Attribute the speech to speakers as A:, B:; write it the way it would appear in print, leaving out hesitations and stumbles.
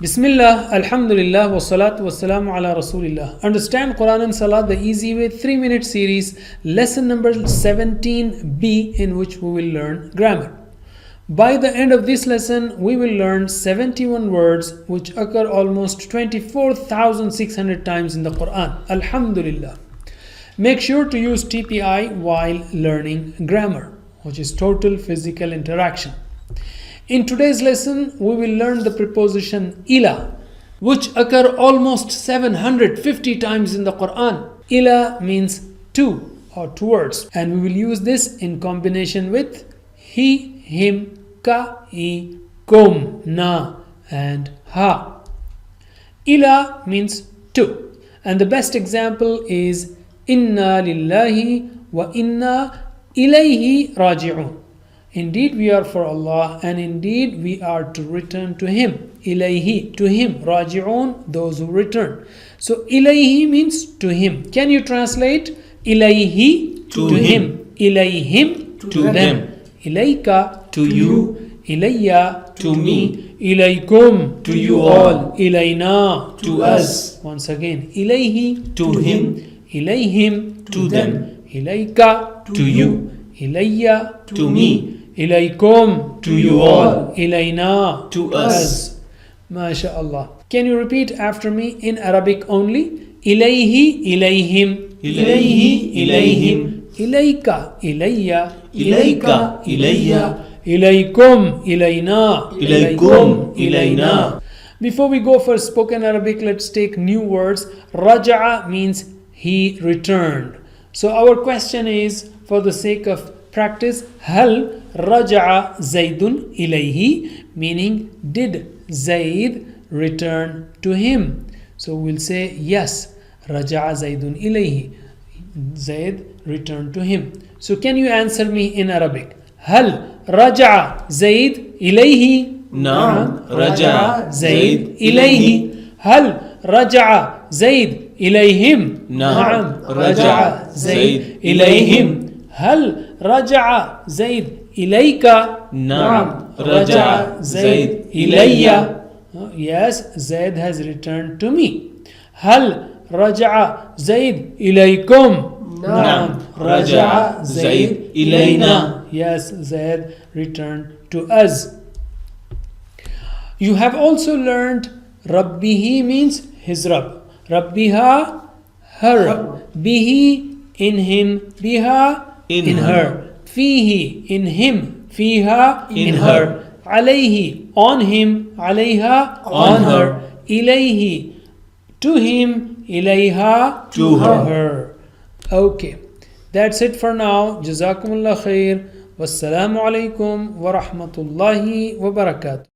A: Bismillah, Alhamdulillah, wassalatu wassalamu ala Rasulillah. Understand Quran and Salah the easy way 3-minute series, lesson number 17b, in which we will learn grammar. By the end of this lesson, we will learn 71 words which occur almost 24,600 times in the Quran. Alhamdulillah. Make sure to use TPI while learning grammar, which is total physical interaction. In today's lesson, we will learn the preposition ila, which occur almost 750 times in the Quran. Ila means to or towards, and we will use this in combination with he, him, ka, he, kum, na, and ha. Ila means to, and the best example is inna lillahi wa inna ilayhi raji'un. Indeed we are for Allah, and indeed we are to return to Him. Ilayhi, to Him. Raji'un, those who return. So ilayhi means to Him. Can you translate? Ilayhi, to Him. Ilayhim, to them. Ilayka,
B: to you.
A: Ilayya,
B: to me.
A: Ilaykum,
B: to you all.
A: Ilayna,
B: to us.
A: Once again, ilayhi,
B: to him.
A: Ilayhim,
B: to them.
A: Ilayka,
B: to you.
A: Ilayya,
B: to me.
A: Ilaykum,
B: to you all.
A: Ilayna,
B: to us.
A: MashaAllah. Can you repeat after me in Arabic only? Ilayhi, ilayhim.
B: Ilayhi, ilayhim.
A: Ilayka, ilayya.
B: Ilayka, ilayya.
A: Ilaykum, ilayna.
B: Ilaykum, ilayna.
A: Before we go for spoken Arabic, let's take new words. Raja'a means he returned. So our question is, for the sake of practice, hal raja'a Zaydun ilayhi, meaning did Zayd return to him? So we'll say yes, raja'a Zaydun ilayhi, Zayd returned to him. So can you answer me in Arabic? Hal raja'a Zayd ilayhi?
B: Naam, raja'a
A: Zayd ilayhi. Hal raja'a Zayd ilayhim?
B: Naam, raja'a Zayd ilayhim.
A: هل رجع زيد إليك؟
B: نعم رجع زيد
A: إلي. Yes, Zaid has returned to me. هل رجع زيد إليكم؟
B: نعم رجع زيد إلينا.
A: Yes, Zaid returned to us. You have also learned Rabbihi means his Rabb. Rabbiha, her Rabb. Bihi, in him. Biha, in her. Fihi, in him. Fiha, in her. Alayhi, on him. Alayha, on her. Ilayhi, to him. Ilayha,
B: to her.
A: Okay, that's it for now. Jazakumullah khair. Wassalamu alaikum wa rahmatullahi wa barakatuh.